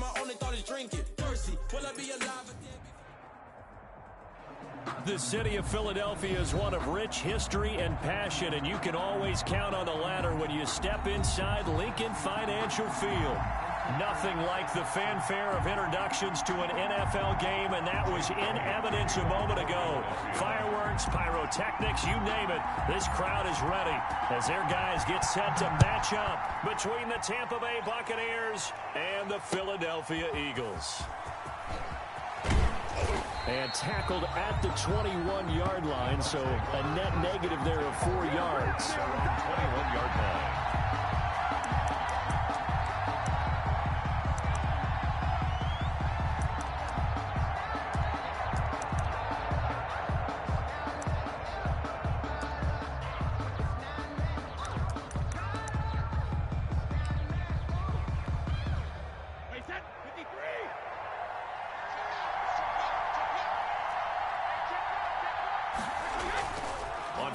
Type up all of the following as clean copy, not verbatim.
my only thought is drinking. Thirsty, will I be alive again? The city of Philadelphia is one of rich history and passion, and you can always count on the latter when you step inside Lincoln Financial Field. Nothing like the fanfare of introductions to an NFL game, and that was in evidence a moment ago. Fireworks, pyrotechnics, you name it. This crowd is ready as their guys get set to match up between the Tampa Bay Buccaneers and the Philadelphia Eagles. And tackled at the 21-yard line, so a net negative there of 4 yards. 21-yard line.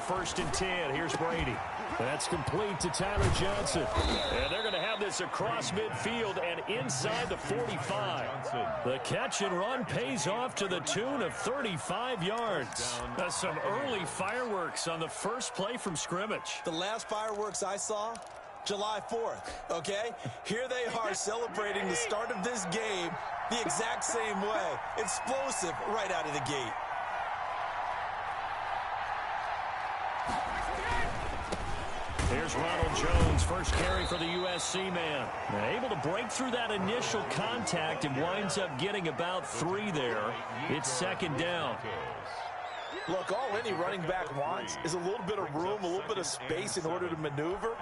First and 10. Here's Brady. That's complete to Tyler Johnson. And they're going to have this across midfield and inside the 45. The catch and run pays off to the tune of 35 yards. That's some early fireworks on the first play from scrimmage. The last fireworks I saw, July 4th, okay? Here they are celebrating the start of this game the exact same way. Explosive right out of the gate. Here's Ronald Jones, first carry for the USC man. Able to break through that initial contact and winds up getting about 3 there. It's second down. Look, all any running back wants is a little bit of room, a little bit of space in order to maneuver.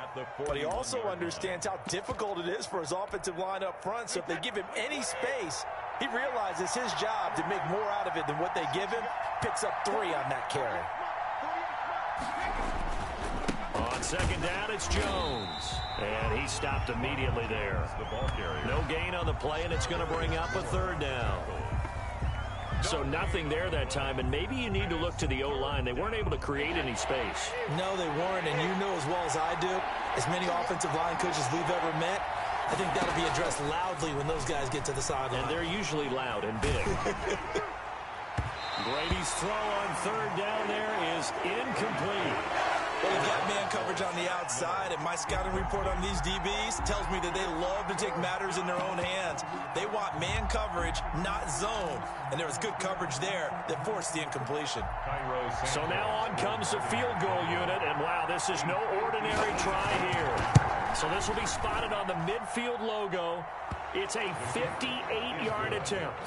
But he also understands how difficult it is for his offensive line up front. So if they give him any space, he realizes his job to make more out of it than what they give him. Picks up 3 on that carry. On second down, it's Jones. And he stopped immediately there. No gain on the play, and it's going to bring up a third down. So nothing there that time, and maybe you need to look to the O-line. They weren't able to create any space. No, they weren't, and you know as well as I do, as many offensive line coaches we've ever met, I think that'll be addressed loudly when those guys get to the sideline. And they're usually loud and big. Brady's throw on third down there is incomplete. Well, they've got man coverage on the outside, and my scouting report on these DBs tells me that they love to take matters in their own hands. They want man coverage, not zone. And there was good coverage there that forced the incompletion. So now on comes the field goal unit, and wow, this is no ordinary try here. So this will be spotted on the midfield logo. It's a 58-yard attempt.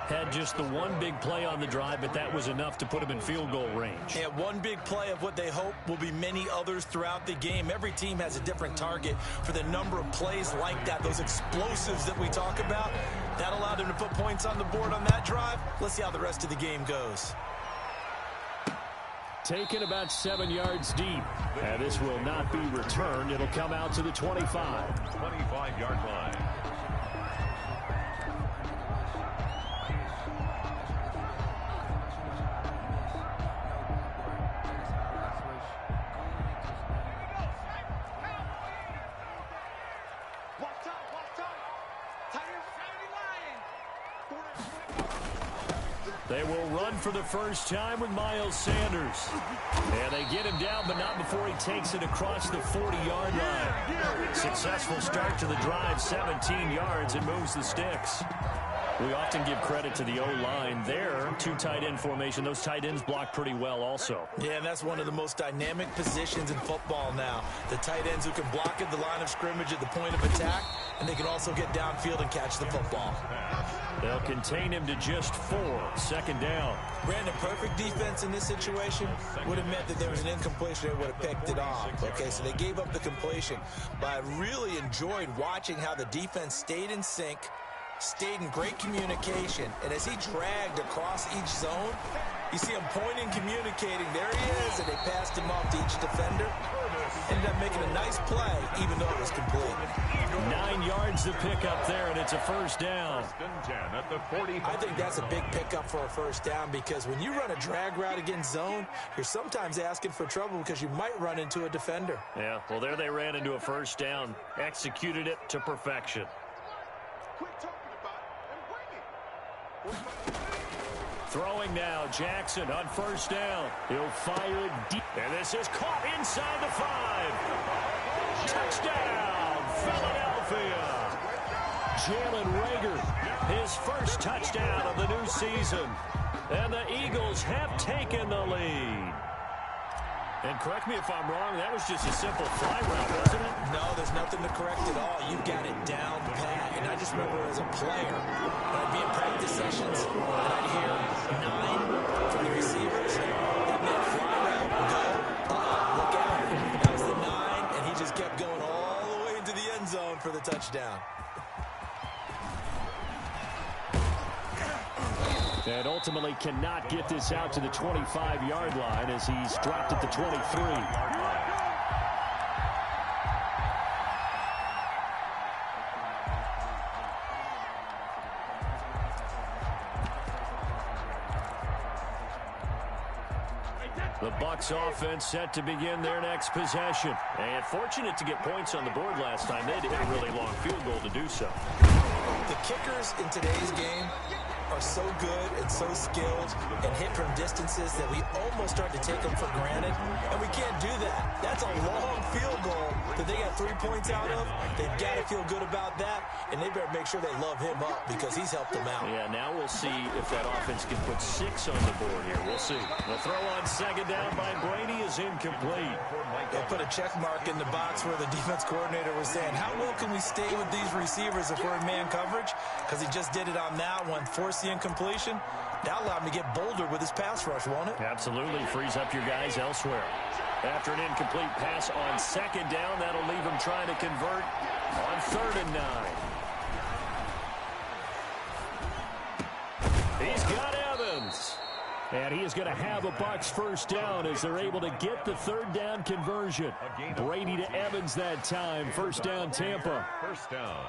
Had just the one big play on the drive, but that was enough to put him in field goal range. Yeah, one big play of what they hope will be many others throughout the game. Every team has a different target for the number of plays like that, those explosives that we talk about. That allowed them to put points on the board on that drive. Let's see how the rest of the game goes. Taken about 7 yards deep. And this will not be returned. It'll come out to the 25. 25-yard line. They will run for the first time with Miles Sanders. And they get him down, but not before he takes it across the 40-yard line. Successful start to the drive, 17 yards, and moves the sticks. We often give credit to the O-line there. 2 tight end formation. Those tight ends block pretty well also. Yeah, and that's one of the most dynamic positions in football now. The tight ends who can block at the line of scrimmage at the point of attack, and they can also get downfield and catch the football. They'll contain him to just 4. Second down. Brandon, perfect defense in this situation would have meant that there was an incompletion. They would have picked it off. Okay, so they gave up the completion. But I really enjoyed watching how the defense stayed in sync, stayed in great communication, and as he dragged across each zone, you see him pointing, communicating. There he is, and they passed him off to each defender. Ended up making a nice play, even though it was complete. 9 yards to pick up there, and it's a first down. I think that's a big pickup for a first down, because when you run a drag route against zone, you're sometimes asking for trouble because you might run into a defender. Yeah, well, there they ran into a first down, executed it to perfection. Quit talking Throwing now, Jackson on first down. He'll fire it deep. And this is caught inside the 5. Touchdown, Philadelphia. Jalen Reagor, his first touchdown of the new season. And the Eagles have taken the lead. And correct me if I'm wrong, that was just a simple fly route, wasn't it? No, there's nothing to correct at all. You've got it down pat. And I just remember as a player, when I'd be in practice sessions, and I'd hear 9 from the receivers. That meant fly route, go, look out. That was the 9, and he just kept going all the way into the end zone for the touchdown. And ultimately cannot get this out to the 25-yard line as he's dropped at the 23. The Bucs offense set to begin their next possession. And fortunate to get points on the board last time. They had to hit a really long field goal to do so. The kickers in today's game are so good and so skilled and hit from distances that we almost start to take them for granted, and we can't do that. That's a long field goal that they got 3 points out of. They've got to feel good about that, and they better make sure they love him up because he's helped them out. Yeah, now we'll see if that offense can put 6 on the board here. We'll see. The throw on second down by Brady is incomplete. They put a check mark in the box where the defense coordinator was saying, how well can we stay with these receivers if we're in man coverage? Because he just did it on that one, forced the incompletion. That allowed him to get bolder with his pass rush, won't it? Absolutely. Frees up your guys elsewhere. After an incomplete pass on second down, that'll leave him trying to convert on 3rd and 9. He's got Evans. And he is going to have a Bucs first down as they're able to get the 3rd down conversion. Brady to Evans that time. First down, Tampa. First down.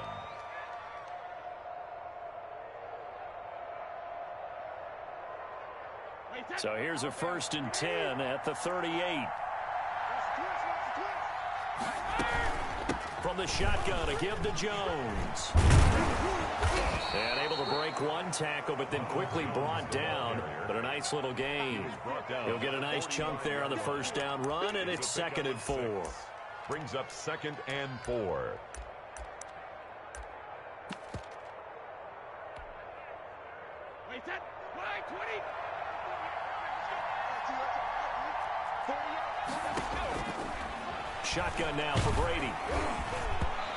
So here's a 1st and 10 at the 38. From the shotgun, a give to Jones. And able to break one tackle, but then quickly brought down. But a nice little gain. He'll get a nice chunk there on the first down run, and it's 2nd and 4. Brings up 2nd and 4. Wait, that 20. Shotgun now for Brady.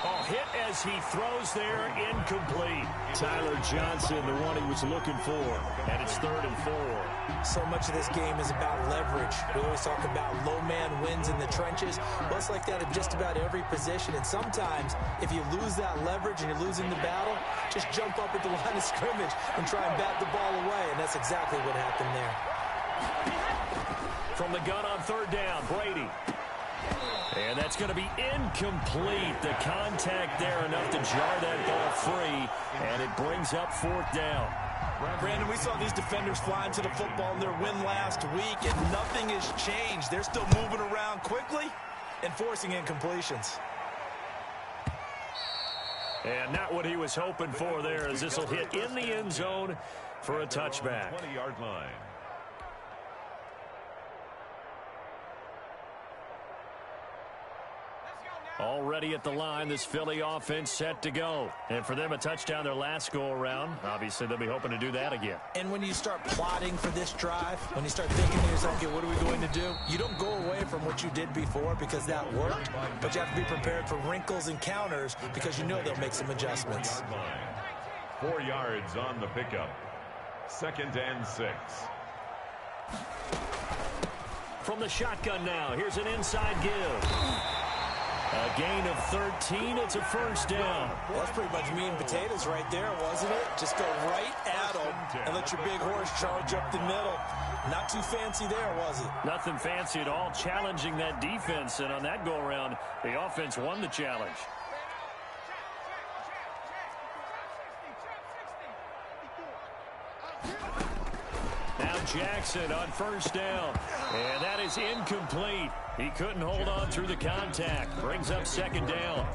Oh, hit as he throws there, incomplete. Tyler Johnson, the one he was looking for. And it's 3rd and 4. So much of this game is about leverage. We always talk about low man wins in the trenches. Well, it's like that at just about every position. And sometimes, if you lose that leverage and you're losing the battle, just jump up at the line of scrimmage and try and bat the ball away. And that's exactly what happened there. From the gun on 3rd down, Brady. And that's going to be incomplete. The contact there enough to jar that ball free, and it brings up 4th down. Brandon, we saw these defenders flying to the football in their win last week, and nothing has changed. They're still moving around quickly and forcing incompletions. And not what he was hoping for there, as this will hit in the end zone for a touchback. 20-yard line. Already at the line, this Philly offense set to go. And for them, a touchdown their last go-around. Obviously, they'll be hoping to do that again. And when you start plotting for this drive, when you start thinking to yourself, okay, what are we going to do? You don't go away from what you did before because that worked, but you have to be prepared for wrinkles and counters because you know they'll make some adjustments. 4 yards on the pickup. 2nd and 6. From the shotgun now, here's an inside give. A gain of 13. It's a first down. Well, that's pretty much meat and potatoes right there, wasn't it? Just go right at them and let your big horse charge up the middle. Not too fancy there, was it? Nothing fancy at all. Challenging that defense, and on that go-around, the offense won the challenge. Now Jackson on first down. And that is incomplete. He couldn't hold on through the contact. Brings up 2nd down.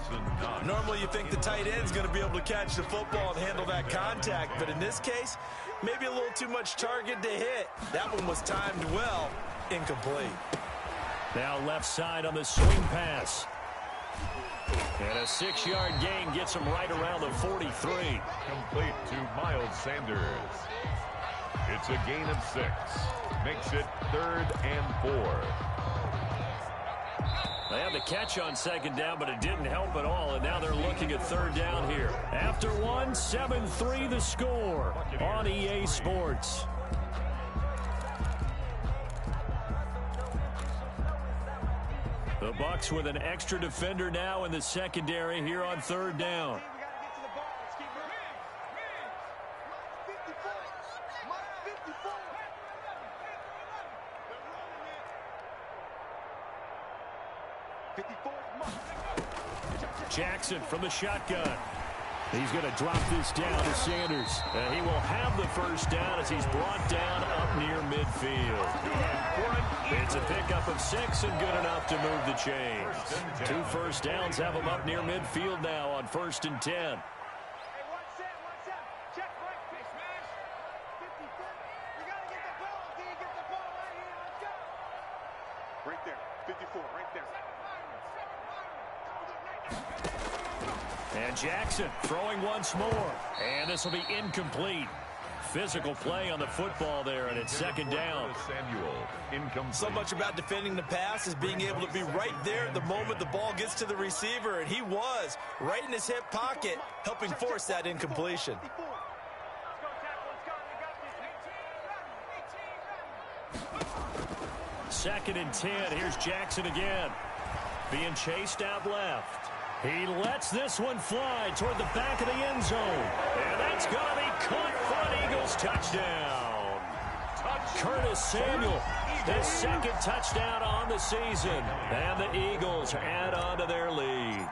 Normally you think the tight end's going to be able to catch the football and handle that contact, but in this case, Maybe a little too much target to hit. That one was timed well. Incomplete. Now left side on the swing pass. And a 6-yard gain gets him right around the 43. Complete to Miles Sanders. It's a gain of 6. Makes it 3rd and 4. They had the catch on 2nd down, but it didn't help at all, and now they're looking at 3rd down here. After 1, 7-3 the score on EA Sports. The Bucs with an extra defender now in the secondary here on 3rd down. Jackson from the shotgun. He's going to drop this down to Sanders. He will have the 1st down as he's brought down up near midfield. It's a pickup of 6 and good enough to move the chains. 2 1st downs have him up near midfield now on 1st and 10. Right there, 54, right there. And Jackson throwing once more. And this will be incomplete. Physical play on the football there, and it's 2nd down. So much about defending the pass is being able to be right there at the moment the ball gets to the receiver, and he was right in his hip pocket, helping force that incompletion. 2nd and 10. Here's Jackson again. Being chased out left. He lets this one fly toward the back of the end zone. And that's going to be caught for an Eagles touchdown. Curtis Samuel, his 2nd touchdown on the season. And the Eagles add on to their lead.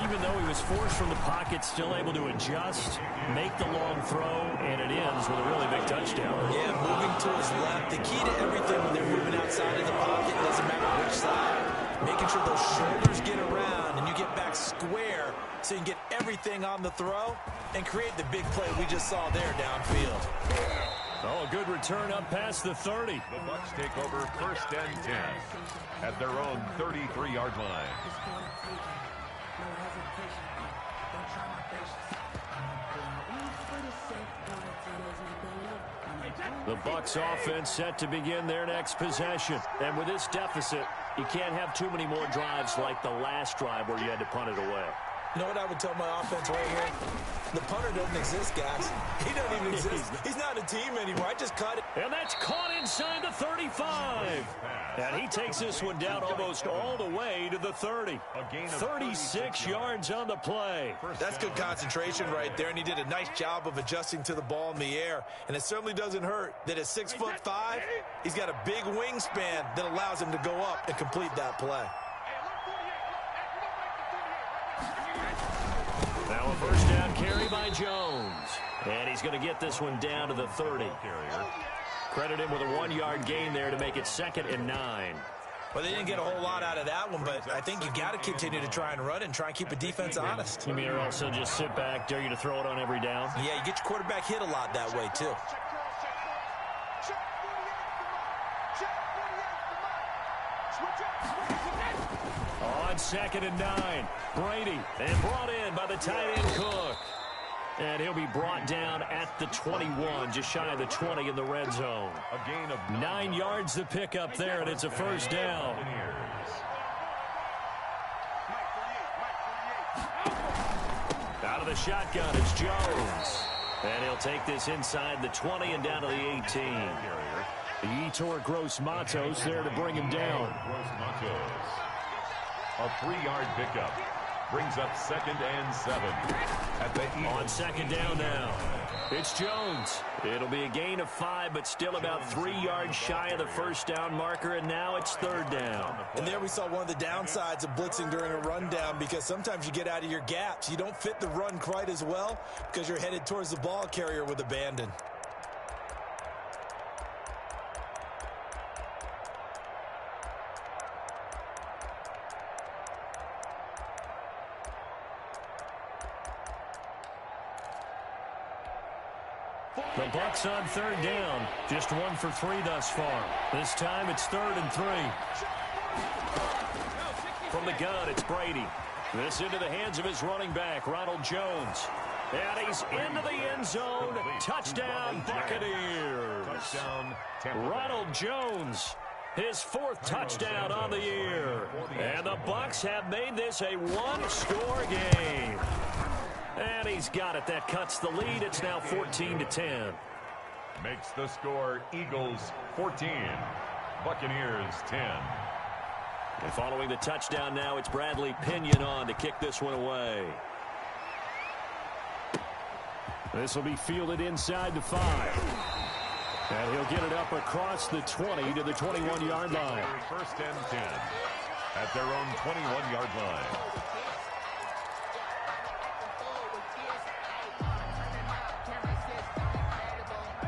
Even though he was forced from the pocket, still able to adjust, make the long throw, and it ends with a really big touchdown. Yeah, moving to his left. The key to everything when they're moving outside of the pocket, doesn't matter which side, making sure those shoulders get around and you get back square so you can get everything on the throw and create the big play we just saw there downfield. Oh, a good return up past the 30. The Bucs take over 1st and 10 at their own 33-yard line. The Bucs offense set to begin their next possession. And with this deficit, you can't have too many more drives like the last drive where you had to punt it away. You know what I would tell my offense right here? The punter doesn't exist, guys. He doesn't even exist. He's not a team anymore. I just cut it. And that's caught inside the 35. And he takes this one down almost all the way to the 30. 36 yards on the play. That's good concentration right there, and he did a nice job of adjusting to the ball in the air. And it certainly doesn't hurt that at 6'5", he's got a big wingspan that allows him to go up and complete that play. Now a 1st down carry by Jones. And he's going to get this one down to the 30. Credit him with a 1-yard gain there to make it 2nd and 9. Well, they didn't get a whole lot out of that one, but I think you got to continue to try and run and try and keep a defense honest. You mean or also just sit back, dare you to throw it on every down? Yeah, you get your quarterback hit a lot that way, too. On 2nd and 9, Brady, and brought in by the tight end Cook. And he'll be brought down at the 21, just shy of the 20 in the red zone. A gain of 9 yards to pick up there, and it's a 1st down. Out of the shotgun, it's Jones. And he'll take this inside the 20 and down to the 18. Yetur Gross-Matos there to bring him down. A 3-yard pickup brings up 2nd and 7 at the Eagles. On 2nd down now, it's Jones. It'll be a gain of 5, but still about 3 yards shy of the 1st down marker, and now it's 3rd down. And there we saw one of the downsides of blitzing during a rundown, because sometimes you get out of your gaps. You don't fit the run quite as well because you're headed towards the ball carrier with abandon. The Bucs on third down. Just 1 for 3 thus far. This time it's 3rd and 3. From the gun, it's Brady. This into the hands of his running back, Ronald Jones. And he's into the end zone. Touchdown, Buccaneers. Ronald Jones, his 4th touchdown on the year. And the Bucs have made this a one-score game. And he's got it. That cuts the lead. It's now 14-10. Makes the score Eagles 14, Buccaneers 10. And following the touchdown now, it's Bradley Pinion on to kick this one away. This will be fielded inside the 5. And he'll get it up across the 20 to the 21-yard line. First and 10 at their own 21-yard line.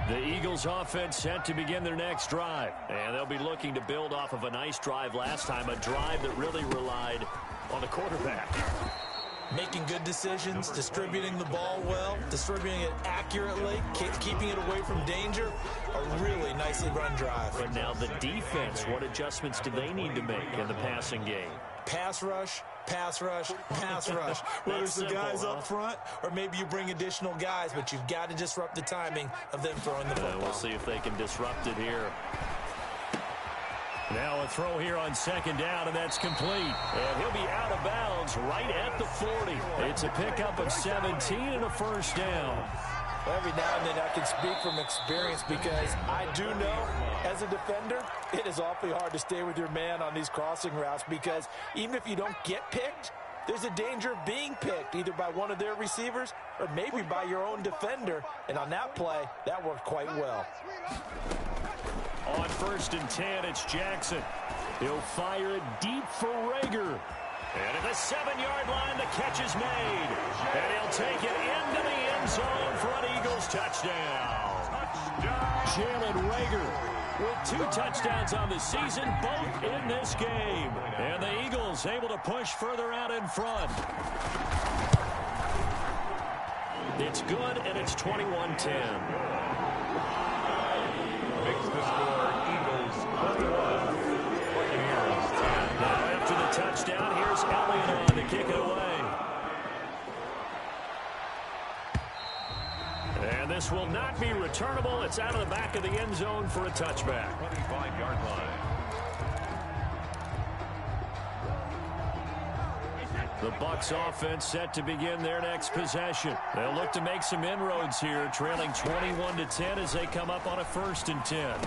The Eagles offense set to begin their next drive. And they'll be looking to build off of a nice drive last time, a drive that really relied on the quarterback. Making good decisions, distributing the ball well, distributing it accurately, keeping it away from danger. A really nicely run drive. But now the defense, what adjustments do they need to make in the passing game? Pass rush, pass rush, pass rush. Whether it's the guys up front or maybe you bring additional guys, but you've got to disrupt the timing of them throwing the football. We'll see if they can disrupt it here. Now a throw here on 2nd down, and that's complete. And he'll be out of bounds right at the 40. It's a pickup of 17 and a first down. Every now and then I can speak from experience because I do know as a defender it is awfully hard to stay with your man on these crossing routes because even if you don't get picked, there's a danger of being picked either by one of their receivers or maybe by your own defender. And on that play, that worked quite well. On 1st and 10, it's Jackson. He'll fire it deep for Rager. And at the 7-yard line, the catch is made. And he'll take it into the end zone for an Eagles touchdown. Jalen Rager with 2 touchdowns on the season, both in this game. And the Eagles able to push further out in front. It's good, and it's 21-10. Makes the score Eagles 21, Buccaneers 10. Now after the touchdown, here's Elliott on to kick it away. And this will not be returnable. It's out of the back of the end zone for a touchback. 25-yard line. The Bucs offense set to begin their next possession. They'll look to make some inroads here, trailing 21-10 as they come up on a 1st and 10.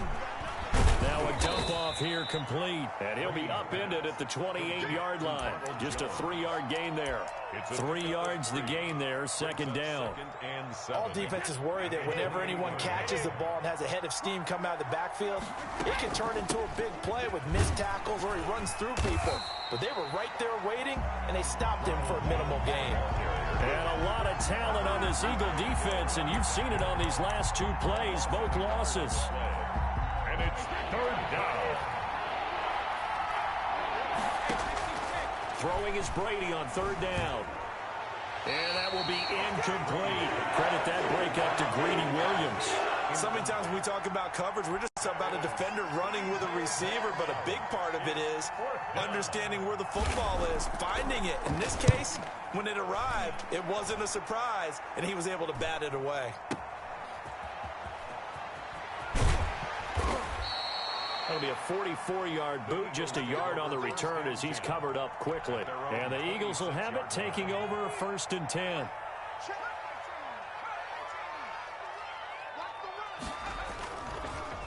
Now a dump off here complete, and he'll be upended at the 28-yard line. Just a 3-yard gain there. 3 yards the gain there, 2nd down. All defenses worry that whenever anyone catches the ball and has a head of steam come out of the backfield, it can turn into a big play with missed tackles or he runs through people. But they were right there waiting, and they stopped him for a minimal gain. And a lot of talent on this Eagle defense, and you've seen it on these last 2 plays, both losses. And it's 3rd down. Throwing is Brady on 3rd down. And that will be incomplete. Credit that breakup to Greedy Williams. So many times when we talk about coverage, we're just about a defender running with a receiver, but a big part of it is understanding where the football is, finding it. In this case, when it arrived, it wasn't a surprise, and he was able to bat it away. That'll be a 44-yard boot, just a yard on the return as he's covered up quickly. And the Eagles will have it, taking over 1st and 10.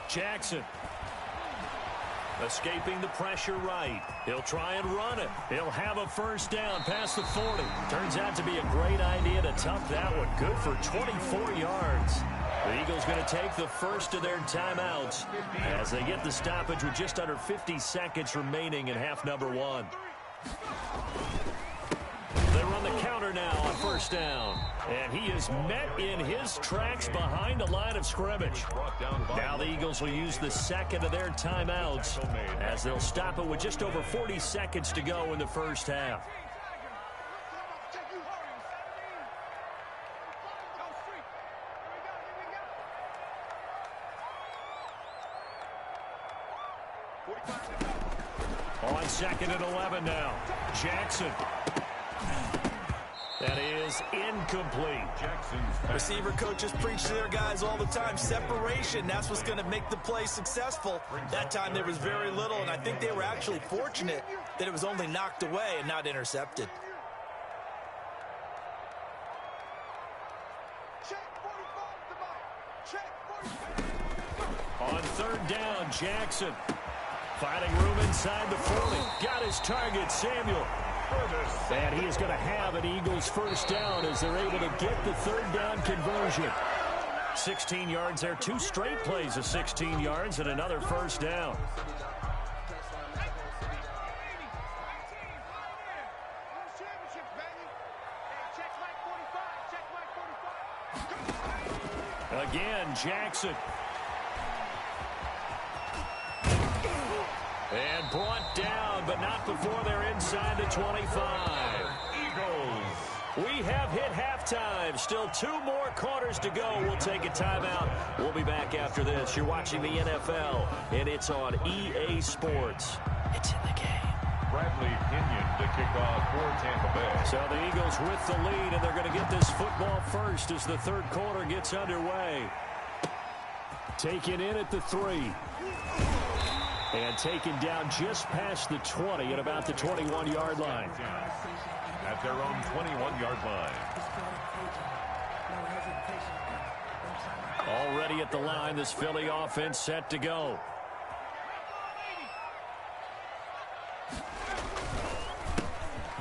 Jackson escaping the pressure right. He'll try and run it. He'll have a 1st down past the 40. Turns out to be a great idea to tuck that one. Good for 24 yards. The Eagles going to take the first of their timeouts as they get the stoppage with just under 50 seconds remaining in half number 1. They run the counter now on 1st down. And he is met in his tracks behind the line of scrimmage. Now the Eagles will use the second of their timeouts as they'll stop it with just over 40 seconds to go in the first half. On 2nd and 11 now. Jackson. That is incomplete. Receiver coaches preach to their guys all the time. Separation, that's what's going to make the play successful. That time there was very little, and I think they were actually fortunate that it was only knocked away and not intercepted. On 3rd down, Jackson. Finding room inside the 40. Got his target, Samuel. And he is going to have an Eagles first down as they're able to get the 3rd down conversion. 16 yards there. 2 straight plays of 16 yards and another first down. Again, Jackson. And brought down, but not before they're inside the 25. Eagles. We have hit halftime. Still 2 more quarters to go. We'll take a timeout. We'll be back after this. You're watching the NFL, and it's on EA Sports. It's in the game. Bradley Pinion to kick off for Tampa Bay. So the Eagles with the lead, and they're going to get this football first as the 3rd quarter gets underway. Taken in at the 3. And taken down just past the 20 at about the 21-yard line. At their own 21-yard line. Already at the line, this Philly offense set to go.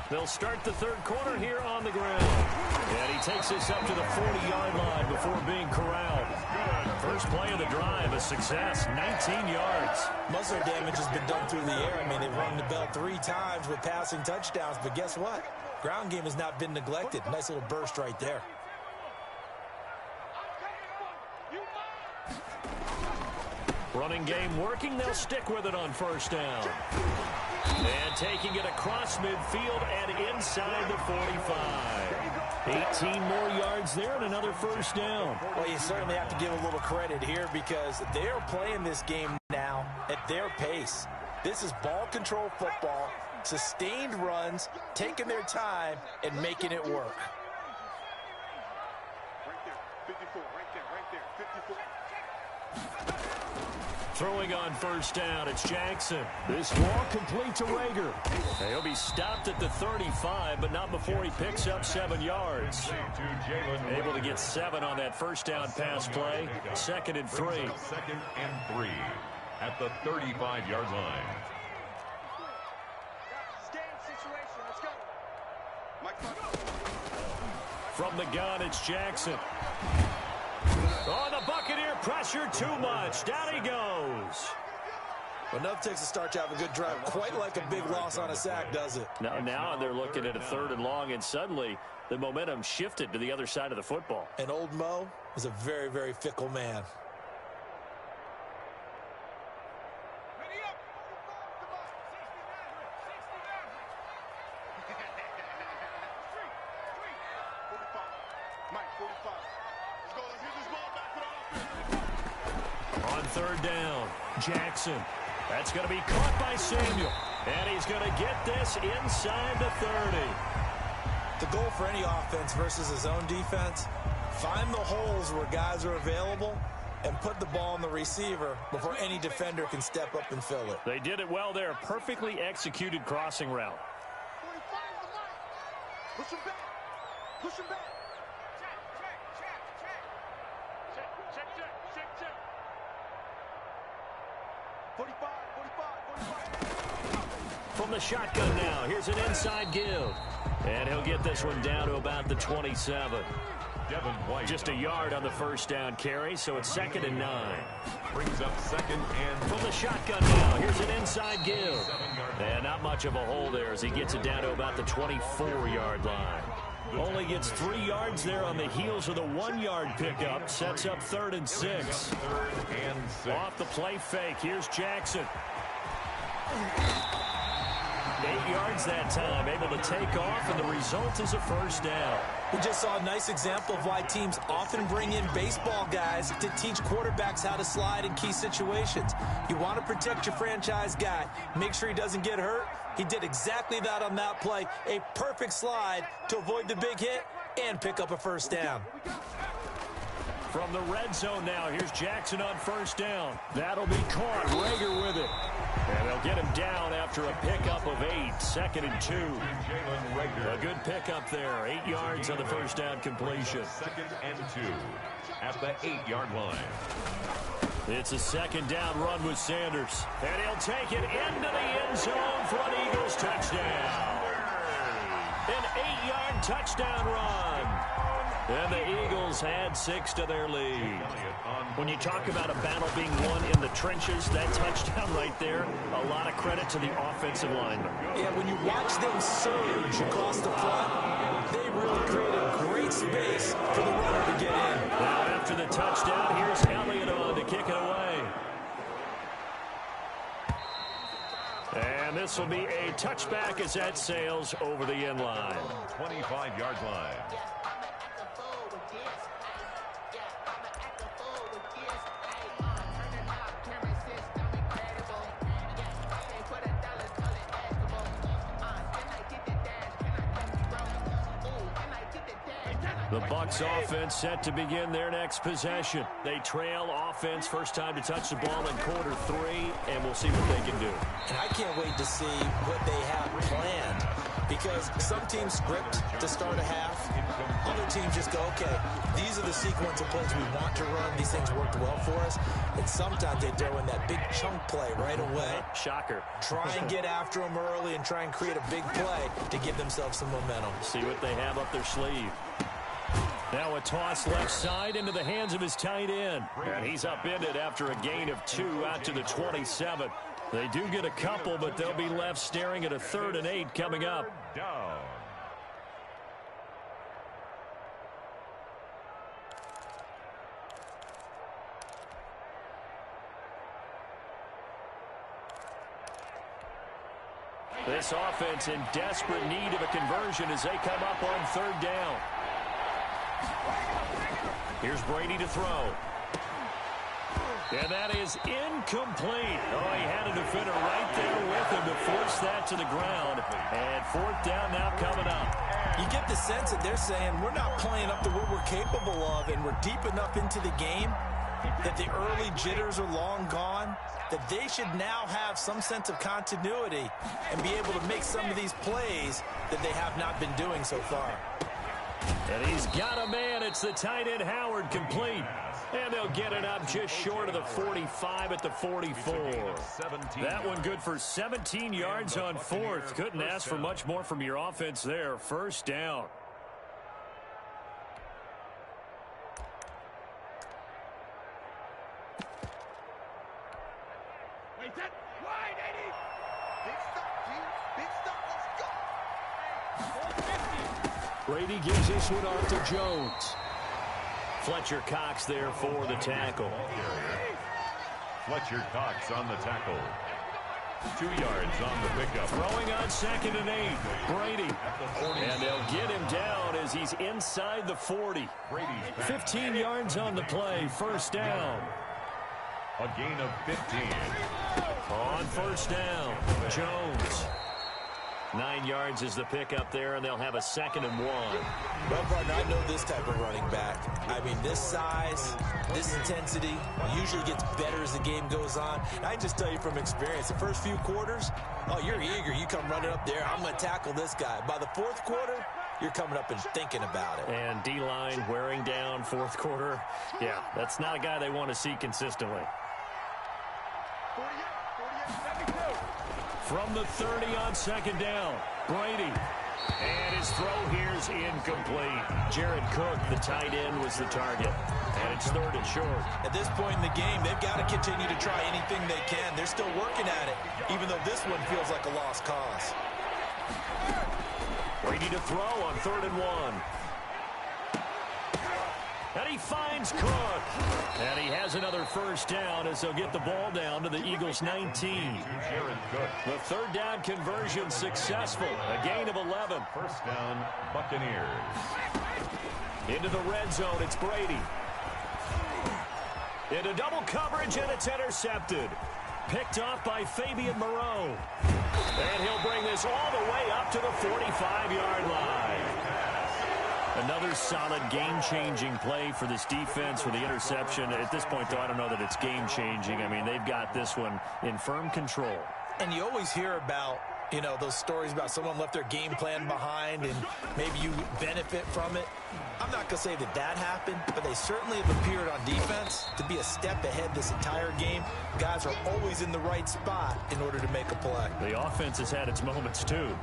They'll start the 3rd quarter here on the ground. And he takes this up to the 40-yard line before being corralled. First play of the drive, a success, 19 yards. Most of their damage has been done through the air. I mean, they've rung the bell 3 times with passing touchdowns, but guess what? Ground game has not been neglected. Nice little burst right there. Running game working. They'll stick with it on 1st down. And taking it across midfield and inside the 45. 18 more yards there and another first down. Well, you certainly have to give a little credit here because they're playing this game now at their pace. This is ball control football, sustained runs, taking their time, and making it work. Right there, 54, right there, 54. Throwing on 1st down, it's Jackson. This ball complete to Rager. He'll be stopped at the 35, but not before he picks up 7 yards. Able to get 7 on that 1st down pass play. 2nd and 3. 2nd and 3 at the 35-yard line. From the gun, it's Jackson. Oh, the Buccaneer pressure too much. Down he goes. Well, enough takes to start to have a good drive. Quite like a big loss on a sack, does it? Now they're looking at a 3rd and long, and suddenly the momentum shifted to the other side of the football. And old Mo is a very, very fickle man. On 3rd down, Jackson. That's going to be caught by Samuel. And he's going to get this inside the 30. The goal for any offense versus his own defense, find the holes where guys are available and put the ball on the receiver before any defender can step up and fill it. They did it well there. Perfectly executed crossing route. Push him back. Push him back. Check. 45. From the shotgun now, here's an inside give. And he'll get this one down to about the 27. Devin White. Just a yard on the 1st down carry, so it's 2nd and 9. Brings up 2nd and... From the shotgun now, here's an inside give. And not much of a hole there as he gets it down to about the 24-yard line. Only gets 3 yards there on the heels of the 1-yard pickup. Sets up 3rd and 6. 3rd and 6. Off the play fake, here's Jackson. 8 yards that time, able to take off, and the result is a first down. We just saw a nice example of why teams often bring in baseball guys to teach quarterbacks how to slide in key situations. You want to protect your franchise guy. Make sure he doesn't get hurt. He did exactly that on that play. A perfect slide to avoid the big hit and pick up a first down. From the red zone now, here's Jackson on first down. That'll be caught. Rager with it. And they'll get him down after a pickup of 8. 2nd and 2. A good pickup there. 8 yards on the first down completion. 2nd and 2 at the 8-yard line. It's a 2nd down run with Sanders. And he'll take it into the end zone for an Eagles touchdown. An 8-yard touchdown run. And the Eagles add 6 to their lead. When you talk about a battle being won in the trenches, that touchdown right there, a lot of credit to the offensive lineman. Yeah, when you watch them surge across the front, they really created great space for the runner to get in. Now after the touchdown, here's Elliott on to kick it away. And this will be a touchback as that sails over the end line. 25-yard line. The Bucs offense set to begin their next possession. They trail offense, first time to touch the ball in quarter 3, and we'll see what they can do. And I can't wait to see what they have planned, because some teams script to start a half. Other teams just go, okay, these are the sequence of plays we want to run. These things worked well for us. And sometimes they throw in that big chunk play right away. Shocker. Try and get after them early and try and create a big play to give themselves some momentum. See what they have up their sleeve. Now a toss left side into the hands of his tight end. And he's upended after a gain of 2 out to the 27. They do get a couple, but they'll be left staring at a 3rd and 8 coming up. Down. This offense in desperate need of a conversion as they come up on 3rd down. Here's Brady to throw. And that is incomplete. Oh, he had a defender right there with him to force that to the ground. And 4th down now coming up. You get the sense that they're saying we're not playing up to what we're capable of, and we're deep enough into the game that the early jitters are long gone, that they should now have some sense of continuity and be able to make some of these plays that they have not been doing so far. And he's got a man. It's the tight end Howard, complete. And they'll get it up just short of the 45 at the 44. That one good for 17 yards on 4th. Couldn't ask for much more from your offense there. 1st down. Wait, that wide, 80. Big stop, team. Big stop. Let's go. Brady gives this one off to Jones. Fletcher Cox there for the tackle. Fletcher Cox on the tackle. 2 yards on the pickup. Throwing on 2nd and 8. Brady. And they'll get him down as he's inside the 40. 15 yards on the play. 1st down. A gain of 15. On 1st down, Jones. 9 yards is the pickup there, and they'll have a 2nd and 1. Well, partner, I know this type of running back. I mean, this size, this intensity usually gets better as the game goes on. And I just tell you from experience, the first few quarters, oh, you're eager. You come running up there, I'm going to tackle this guy. By the 4th quarter, you're coming up and thinking about it. And D-line wearing down 4th quarter. Yeah, that's not a guy they want to see consistently. 48, 72. From the 30 on 2nd down, Brady. And his throw here's incomplete. Jared Cook, the tight end, was the target. And it's 3rd and short. At this point in the game, they've got to continue to try anything they can. They're still working at it, even though this one feels like a lost cause. Brady to throw on 3rd and 1. And he finds Cook. And he has another first down as they'll get the ball down to the Eagles' 19. The third down conversion successful. A gain of 11. First down, Buccaneers. Into the red zone, it's Brady. Into double coverage, and it's intercepted. Picked off by Fabian Moreau. And he'll bring this all the way up to the 45-yard line. Another solid game-changing play for this defense for the interception. At this point, though, I don't know that it's game-changing. I mean, they've got this one in firm control. And you always hear about, you know, those stories about someone left their game plan behind and maybe you benefit from it. I'm not going to say that that happened, but they certainly have appeared on defense to be a step ahead this entire game. Guys are always in the right spot in order to make a play. The offense has had its moments, too.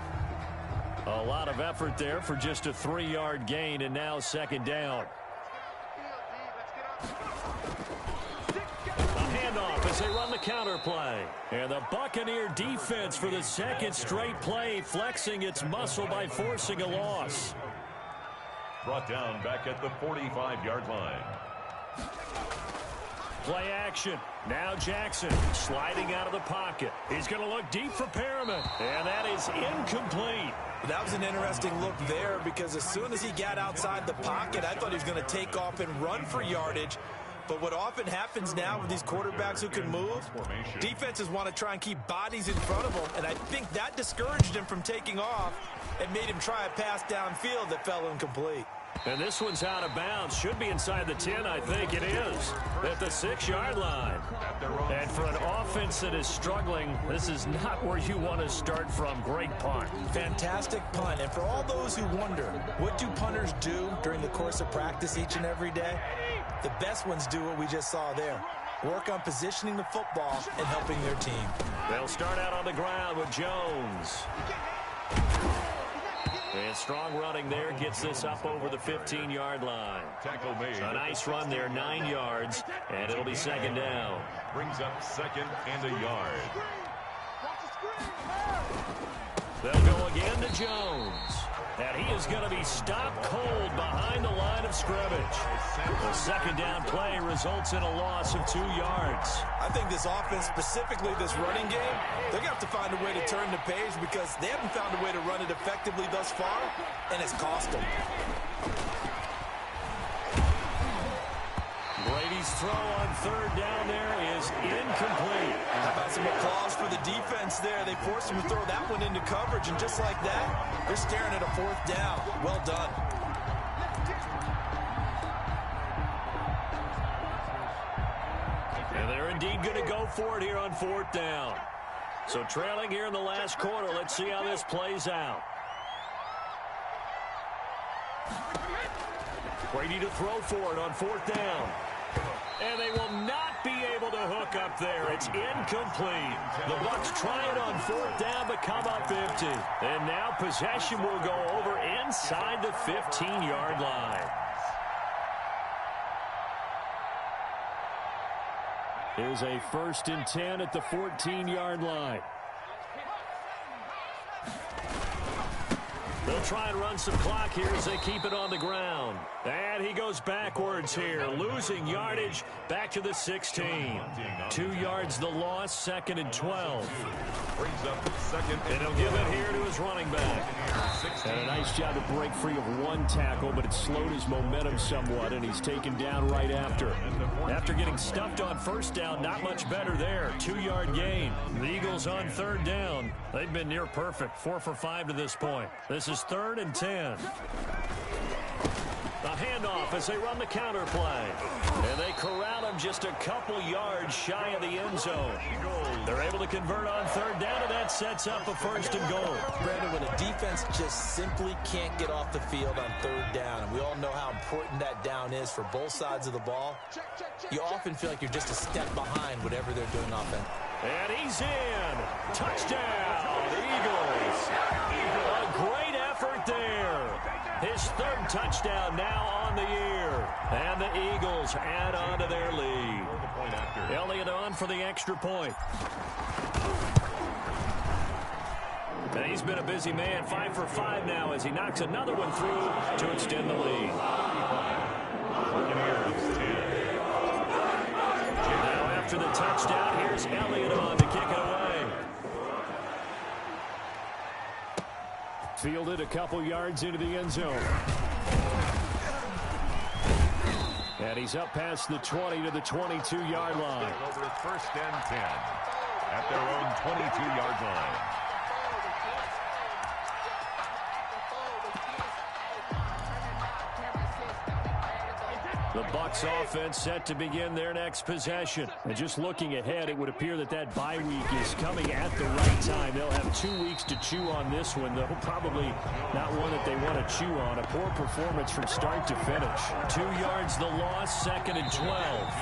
A lot of effort there for just a 3-yard gain, and now second down. A handoff as they run the counter play. And the Buccaneer defense for the second straight play, flexing its muscle by forcing a loss. Brought down back at the 45-yard line. Play action. Now Jackson sliding out of the pocket. He's going to look deep for Perriman. And that is incomplete. That was an interesting look there because as soon as he got outside the pocket, I thought he was going to take off and run for yardage. But what often happens now with these quarterbacks who can move, defenses want to try and keep bodies in front of them, and I think that discouraged him from taking off and made him try a pass downfield that fell incomplete. And this one's out of bounds. Should be inside the 10, I think it is. At the 6-yard line. And for an offense that is struggling, this is not where you want to start from. Great punt. Fantastic punt. And for all those who wonder, what do punters do during the course of practice each and every day? The best ones do what we just saw there. Work on positioning the football and helping their team. They'll start out on the ground with Jones. And strong running there gets this up over the 15-yard line. Tackle made. A nice run there, 9 yards, and it'll be second down. Brings up second and a yard. They'll go again to Jones. And he is going to be stopped cold behind the line of scrimmage. The second down play results in a loss of 2 yards. I think this offense, specifically this running game, they're going to have to find a way to turn the page because they haven't found a way to run it effectively thus far, and it's cost them. Brady's throw on third down there is incomplete. How about some applause for the defense there? They forced him to throw that one into coverage, and just like that, they're staring at a fourth down. Well done. And they're indeed going to go for it here on fourth down. So trailing here in the last quarter, let's see how this plays out. Brady to throw for it on fourth down. And they will not be able to hook up there. It's incomplete. The Bucs try it on fourth down, but come up empty. And now possession will go over inside the 15-yard line. Here's a 1st and 10 at the 14-yard line. They'll try and run some clock here as they keep it on the ground. And he goes backwards here, losing yardage back to the 16. 2 yards the loss, 2nd and 12. Brings up second and he'll give it here to his running back. And a nice job to break free of one tackle, but it slowed his momentum somewhat, and he's taken down right after. After getting stuffed on first down, not much better there. 2-yard gain. The Eagles on third down. They've been near perfect, 4 for 5 to this point. This is 3rd and 10. A handoff as they run the counter play. And they corral him just a couple yards shy of the end zone. They're able to convert on third down, and that sets up a 1st and goal. Brandon, when a defense just simply can't get off the field on third down, and we all know how important that down is for both sides of the ball, you often feel like you're just a step behind whatever they're doing offense. And he's in. Touchdown, the Eagles. A great effort there. His 3rd touchdown now on the year. And the Eagles add on to their lead. Elliott on for the extra point. And he's been a busy man, 5 for 5 now as he knocks another one through to extend the lead. after the touchdown. Here's Elliott on to kick it away. Fielded a couple yards into the end zone. And he's up past the 20 to the 22-yard line. Over at 1st and 10 at their own 22-yard line. The Bucs offense set to begin their next possession. And just looking ahead, it would appear that that bye week is coming at the right time. They'll have 2 weeks to chew on this one, though probably not one that they want to chew on. A poor performance from start to finish. 2 yards the loss, 2nd and 12.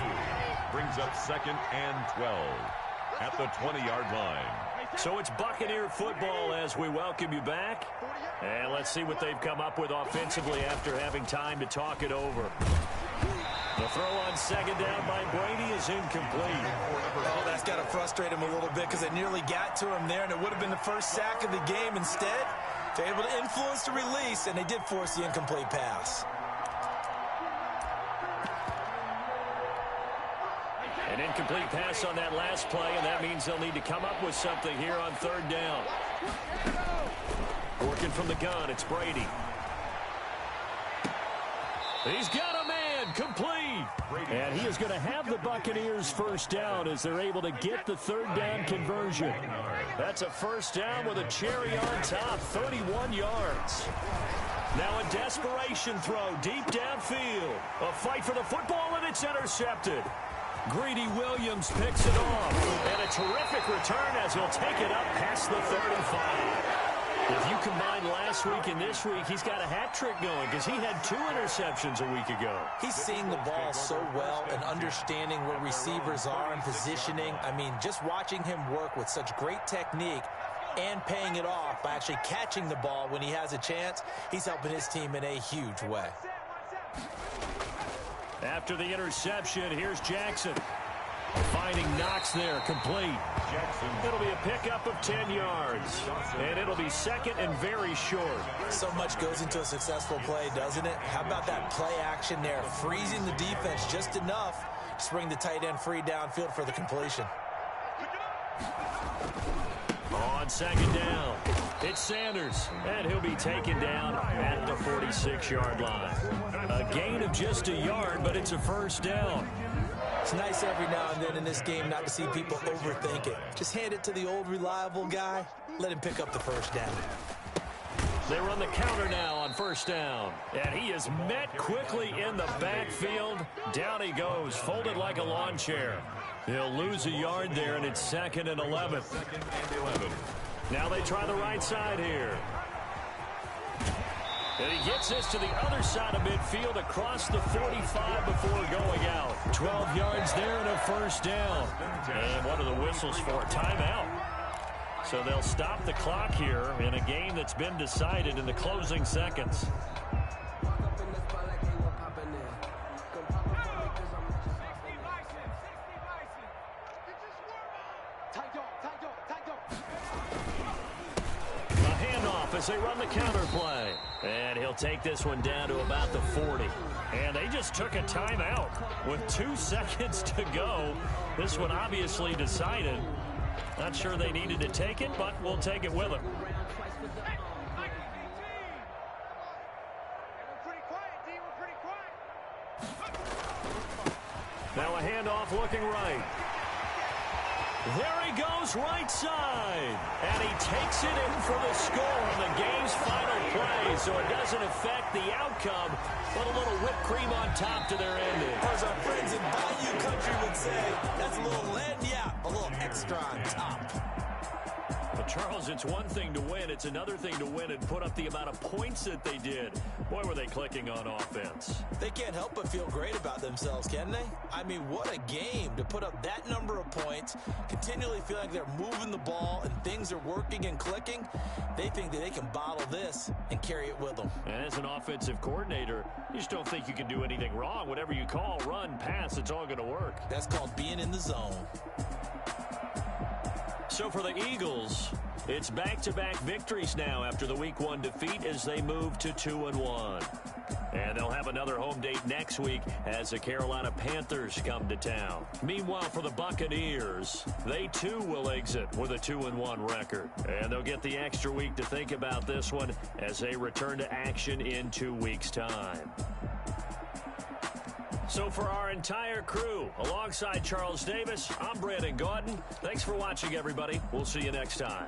Brings up 2nd and 12 at the 20-yard line. So it's Buccaneer football as we welcome you back. And let's see what they've come up with offensively after having time to talk it over. The throw on 2nd down by Brady is incomplete. Oh, that's got to frustrate him a little bit because they nearly got to him there, and it would have been the first sack of the game. Instead, they're able to influence the release, and they did force the incomplete pass. An incomplete pass on that last play, and that means they'll need to come up with something here on 3rd down. Working from the gun, it's Brady. He's got a man, complete. And he is going to have the Buccaneers 1st down as they're able to get the 3rd down conversion. That's a 1st down with a cherry on top, 31 yards. Now a desperation throw deep downfield. A fight for the football, and it's intercepted. Greedy Williams picks it off. And a terrific return as he'll take it up past the 35. If you combine last week and this week, he's got a hat trick going because he had 2 interceptions a week ago. He's seeing the ball so well and understanding where receivers are and positioning. I mean, just watching him work with such great technique and paying it off by actually catching the ball when he has a chance, he's helping his team in a huge way. After the interception, here's Jackson. Finding Knox there, complete. It'll be a pickup of 10 yards. And it'll be 2nd and very short. So much goes into a successful play, doesn't it? How about that play action there, freezing the defense just enough to bring the tight end free downfield for the completion. On 2nd down, it's Sanders, and he'll be taken down at the 46-yard line. A gain of just a yard, but it's a 1st down. It's nice every now and then in this game not to see people overthink it. Just hand it to the old reliable guy. Let him pick up the 1st down. They run the counter now on 1st down. And he is met quickly in the backfield. Down he goes, folded like a lawn chair. He'll lose a yard there, and it's 2nd and 11. Now they try the right side here. And he gets this to the other side of midfield across the 45 before going out. 12 yards there and a 1st down. And what are the whistles for? Timeout. So they'll stop the clock here in a game that's been decided in the closing seconds. As they run the counter play. And he'll take this one down to about the 40. And they just took a timeout with 2 seconds to go. This one obviously decided. Not sure they needed to take it, but we'll take it with them. Now a handoff looking right. There he goes, right side. And he takes it in for the score on the game's final play. So it doesn't affect the outcome, but a little whipped cream on top to their ending. As our friends in Bayou Country would say, that's a little lagniappe, a little extra on top. But Charles, it's one thing to win. It's another thing to win and put up the amount of points that they did. Boy, were they clicking on offense. They can't help but feel great about themselves, can they? I mean, what a game to put up that number of points, continually feel like they're moving the ball and things are working and clicking. They think that they can bottle this and carry it with them. And as an offensive coordinator, you just don't think you can do anything wrong. Whatever you call, run, pass, it's all going to work. That's called being in the zone. So for the Eagles, it's back-to-back victories now after the Week 1 defeat as they move to 2-1. And they'll have another home date next week as the Carolina Panthers come to town. Meanwhile, for the Buccaneers, they too will exit with a 2-1 record. And they'll get the extra week to think about this one as they return to action in 2 weeks' time. So for our entire crew, alongside Charles Davis, I'm Brandon Gaudin. Thanks for watching, everybody. We'll see you next time.